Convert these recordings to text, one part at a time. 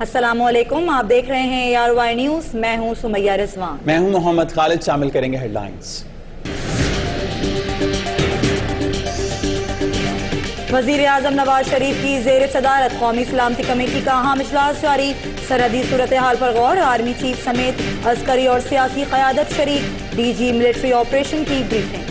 السلام علیکم، آپ دیکھ رہے ہیں ARY نیوز، میں ہوں سمیہ رضوان۔ میں ہوں محمد خالد۔ شامل کریں گے ہیڈ لائنز۔ وزیر اعظم نواز شریف کی زیر صدارت قومی سلامتی کمیٹی کا اہم اجلاس جاری، سرحدی صورتحال پر غور، آرمی چیف سمیت عسکری اور سیاسی قیادت شریک، ڈی جی ملٹری آپریشن کی بریفنگ۔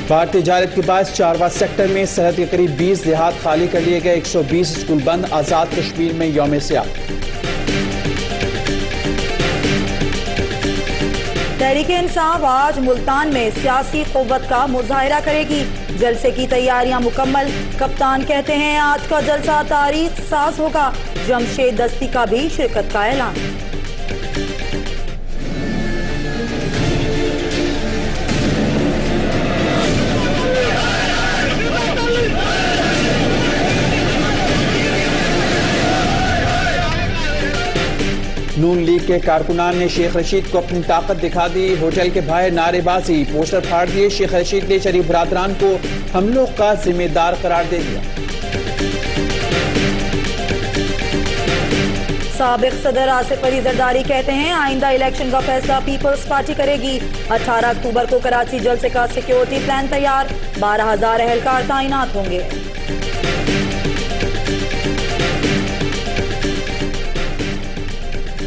بھارت تجارت کے باعث چارواں سیکٹر میں سرحد کے قریب 20 دیہات خالی کر لیے گئے، 120 اسکول بند، آزاد کشمیر میں یوم سیاح۔ تحریک انصاف آج ملتان میں سیاسی قوت کا مظاہرہ کرے گی، جلسے کی تیاریاں مکمل، کپتان کہتے ہیں آج کا جلسہ تاریخ ساز ہوگا، جمشید دستی کا بھی شرکت کا اعلان۔ نون لیگ کے کارکنان نے شیخ رشید کو اپنی طاقت دکھا دی، ہوٹل کے باہر نعرے بازی، پوسٹر پھاڑ دیے، شیخ رشید نے شریف برادران کو حملوں کا ذمہ دار قرار دے دیا۔ سابق صدر آصف علی زرداری کہتے ہیں آئندہ الیکشن کا فیصلہ پیپلز پارٹی کرے گی، 18 اکتوبر کو کراچی جلسے کا سیکیورٹی پلان تیار، 12,000 اہلکار تعینات ہوں گے۔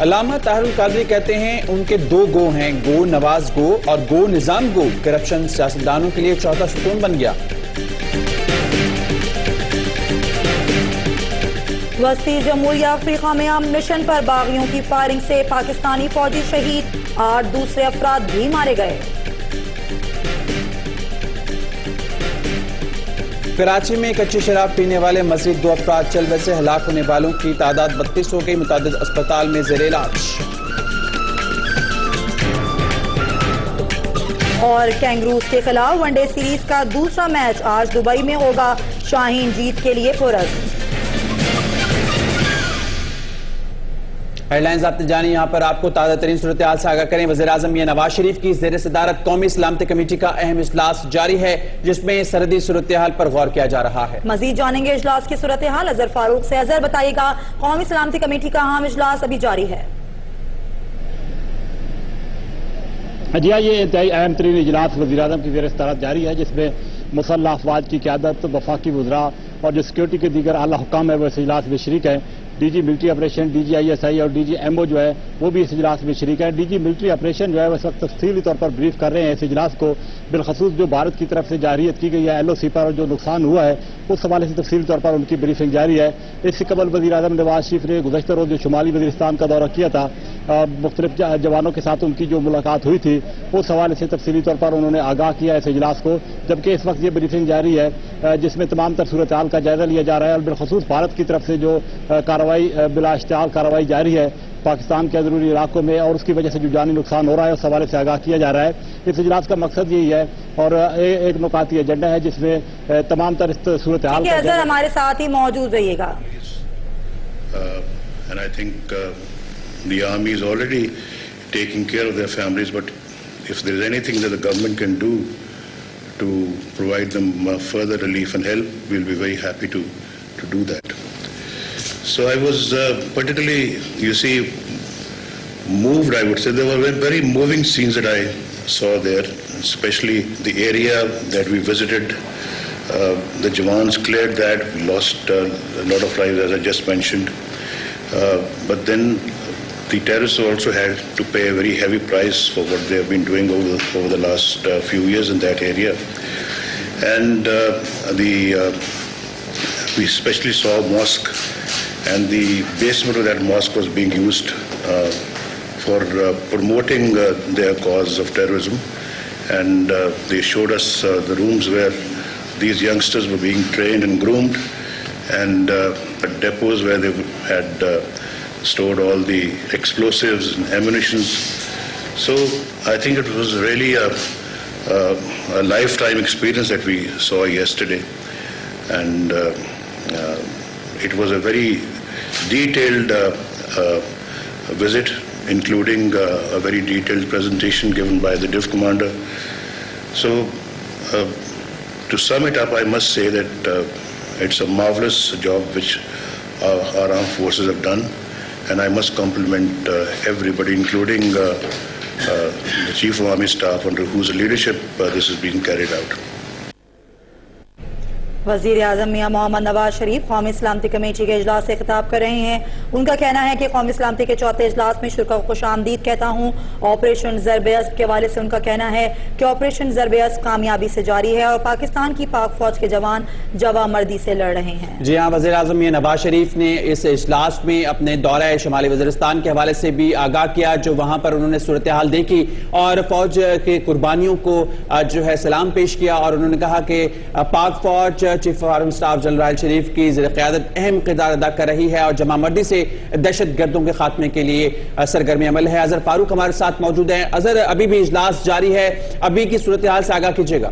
علامہ طاہر القادری کہتے ہیں ان کے 2 گو ہیں، گو نواز گو اور گو نظام گو، کرپشن سیاستدانوں کے لیے چوتھا ستون بن گیا۔ وسطی جمہوریہ افریقہ میں امن مشن پر باغیوں کی فائرنگ سے پاکستانی فوجی شہید، 8 دوسرے افراد بھی مارے گئے۔ کراچی میں کچی شراب پینے والے مزید 2 افراد چلوے سے ہلاک ہونے والوں کی تعداد 32 ہو گئی، متعدد اسپتال میں زیر علاج۔ اور کینگروز کے خلاف ون ڈے سیریز کا دوسرا میچ آج دبئی میں ہوگا، شاہین جیت کے لیے پرعزم۔ ہیڈ لائنز آپ نے جانی، یہاں پر آپ کو تازہ ترین صورتحال سے آگاہ کریں۔ وزیر اعظم نواز شریف کی زیر صدارت قومی سلامتی کمیٹی کا اہم اجلاس جاری ہے، جس میں سرحدی صورتحال پر غور کیا جا رہا ہے۔ مزید جانیں گے اجلاس کی صورتحال، اظہر فاروق سے۔ اظہر بتائیے گا، قومی سلامتی کمیٹی کا اہم اجلاس ابھی جاری ہے۔ جی ہاں، یہ انتہائی اہم ترین اجلاس وزیر اعظم کی زیر صدارت جاری ہے، جس میں مسلح افواج کی قیادت، وفاقی وزراء اور جو سیکیورٹی کے دیگر اعلیٰ حکام ہیں وہ اس اجلاس میں شریک ہیں۔ D G military operation, D G ISI اور ڈی جی MO جو ہے وہ بھی اس اجلاس میں شریک ہے۔ ڈی جی ملٹری آپریشن جو ہے وہ اس وقت تفصیلی طور پر بریف کر رہے ہیں اس اجلاس کو، بالخصوص جو بھارت کی طرف سے جارحیت کی گئی ہے LOC پر اور جو نقصان ہوا ہے اس حوالے سے تفصیلی طور پر ان کی بریفنگ جاری ہے۔ اس سے قبل وزیر اعظم نواز شریف نے گزشتہ روز جو شمالی وزیرستان کا دورہ کیا تھا، مختلف جوانوں کے ساتھ ان کی جو ملاقات ہوئی تھی اس حوالے سے تفصیلی طور پر انہوں نے آگاہ کیا اس اجلاس کو، جبکہ اس وقت یہ بریفنگ جاری ہے جس میں تمام تر صورتحال کا جائزہ لیا جا رہا ہے اور بالخصوص بھارت کی طرف سے جو کارروائی بلا اشتعال کارروائی جاری ہے پاکستان کے ضروری علاقوں میں اور اس کی وجہ سے جو جانی نقصان ہو رہا ہے اس حوالے سے آگاہ کیا جا رہا ہے۔ اس اجلاس کا مقصد یہی ہے اور ایک نکاتی ایجنڈا ہے جس میں تمام تر صورتحال کا جائزہ ہمارے ساتھ ہی موجود رہیے گا۔ And I think the army is already taking care of their families, but if there is anything that the government can do to provide them further relief and help, we'll be very happy to do that. So I was particularly, you see, moved, I would say. There were very moving scenes that I saw there, especially the area that we visited. The Jawans cleared that, we lost a lot of lives as I just mentioned. But then the terrorists also had to pay a very heavy price for what they have been doing over the last few years in that area. And we especially saw a mosque, and the basement of that mosque was being used for promoting their cause of terrorism. And they showed us the rooms where these youngsters were being trained and groomed, and depots where they had stored all the explosives and ammunitions. So I think it was really a lifetime experience that we saw yesterday, and it was a very detailed visit, including a very detailed presentation given by the Div Commander. So to sum it up, I must say that it's a marvelous job which our armed forces have done, and I must compliment everybody, including the Chief of Army Staff, under whose leadership this has been carried out. وزیر اعظم میاں محمد نواز شریف قومی سلامتی committee کے اجلاس سے خطاب کر رہے ہیں. ان کا کہنا ہے کہ قومی سلامتی کے چوتھے اجلاس میں شرکا کو خوش آمدید کہتا ہوں. آپریشن ضرب اسب کے حوالے سے ان کا کہنا ہے کہ آپریشن ضرب اسب کامیابی سے جاری ہے اور پاکستان کی پاک فوج کے جوان جوامردی سے لڑ رہے ہیں. جی ہاں، وزیر اعظم میاں نواز شریف نے اس اجلاس میں اپنے دورہ شمالی وزیرستان کے حوالے سے بھی آگاہ کیا، جو وہاں پر انہوں نے صورتحال دیکھی اور فوج کے قربانیوں کو جو ہے سلام پیش کیا، اور انہوں نے کہا کہ پاک فوج chief of army staff general Raheel Sharif کی زیر قیادت اہم کردار ادا کر رہی ہے اور جمع مردی سے دہشت گردوں کے خاتمے کے لیے سرگرمی عمل ہے. اظہر فاروق ہمارے ساتھ موجود ہیں. اظہر، ابھی بھی اجلاس جاری ہے، ابھی کی صورتحال سے آگاہ کیجیے گا.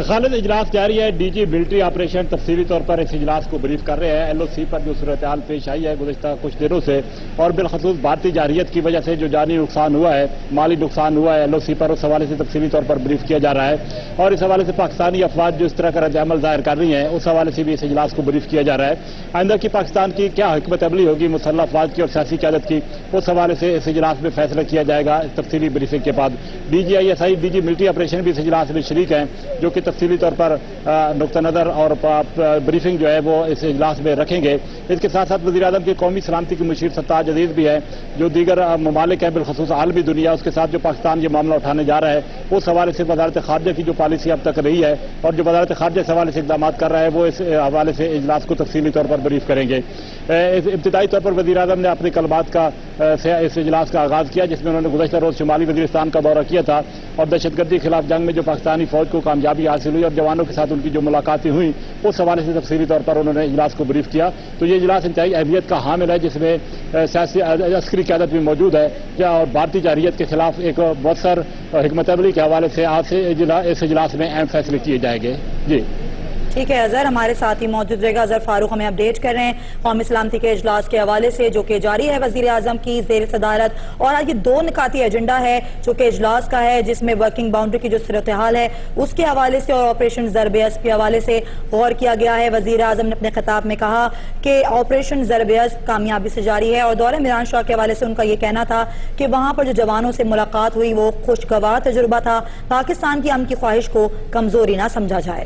خالد، اجلاس جاری ہے. ڈی جی ملٹری آپریشن تفصیلی طور پر اس اجلاس کو بریف کر رہے ہیں. ایل او سی پر جو صورتحال پیش آئی ہے گزشتہ کچھ دنوں سے، اور بالخصوص بھارتی جارحیت کی وجہ سے جو جانی نقصان ہوا ہے، مالی نقصان ہوا ہے، ایل او سی پر اس حوالے سے تفصیلی طور پر بریف کیا جا رہا ہے. اور اس حوالے سے پاکستانی افواج جو اس طرح کا رد عمل ظاہر کر رہی ہیں، اس حوالے سے بھی اس اجلاس کو بریف کیا جا رہا ہے. آئندہ کی پاکستان کی کیا حکمت عملی ہوگی مسلح افواج کی اور سیاسی قیادت کی، اس حوالے سے اس اجلاس میں فیصلہ کیا جائے گا تفصیلی بریفنگ کے بعد. D G I S I, D G military operation بھی اس اجلاس میں شریک ہیں، جو کہ تفصیلی طور پر نقطہ نظر اور بریفنگ جو ہے وہ اس اجلاس میں رکھیں گے. اس کے ساتھ ساتھ وزیر اعظم کی قومی سلامتی کے مشیر سرتاج عزیز بھی ہیں، جو دیگر ممالک ہیں بالخصوص عالمی دنیا اس کے ساتھ جو پاکستان یہ معاملہ اٹھانے جا رہا ہے، اس حوالے سے وزارت خارجہ کی جو پالیسی اب تک رہی ہے اور جو وزارت خارجہ اس حوالے سے اقدامات کر رہا ہے، وہ اس حوالے سے اجلاس کو تفصیلی طور پر بریف کریں گے. ابتدائی طور پر وزیر اعظم نے اپنی کلمات کا اس اجلاس کا آغاز کیا، جس میں انہوں نے گزشتہ روز شمالی وزیرستان کا دورہ کیا تھا اور دہشت گردی کے خلاف جنگ میں جو پاکستانی فوج کو کامیابی حاصل ہوئی اور جوانوں کے ساتھ ان کی جو ملاقاتیں ہوئیں، اس حوالے سے تفصیلی طور پر انہوں نے اجلاس کو بریف کیا. تو یہ اجلاس انتہائی اہمیت کا حامل ہے، جس میں سیاسی عسکری قیادت بھی موجود ہے اور بھارتی جارحیت کے خلاف ایک مؤثر حکمت عملی کے حوالے سے آج سے اس اجلاس میں اہم فیصلے کیے جائیں گے. جی ٹھیک ہے اظہر، ہمارے ساتھ ہی موجود رہے گا. اظہر فاروق ہمیں اپڈیٹ کر رہے ہیں قومی سلامتی کے اجلاس کے حوالے سے جو کہ جاری ہے وزیر اعظم کی زیر صدارت. اور آج یہ دو نکاتی ایجنڈا ہے جو کہ اجلاس کا ہے، جس میں ورکنگ باؤنڈری کی جو صورتحال ہے اس کے حوالے سے اور آپریشن ضرب اسب کے حوالے سے غور کیا گیا ہے. وزیر اعظم نے اپنے خطاب میں کہا کہ آپریشن ضرب اسب کامیابی سے جاری ہے، اور دورہ میران شاہ کے حوالے سے ان کا یہ کہنا تھا کہ وہاں پر جو جوانوں سے ملاقات ہوئی وہ خوشگوار تجربہ تھا. پاکستان کی امن کی خواہش کو کمزوری نہ سمجھا جائے.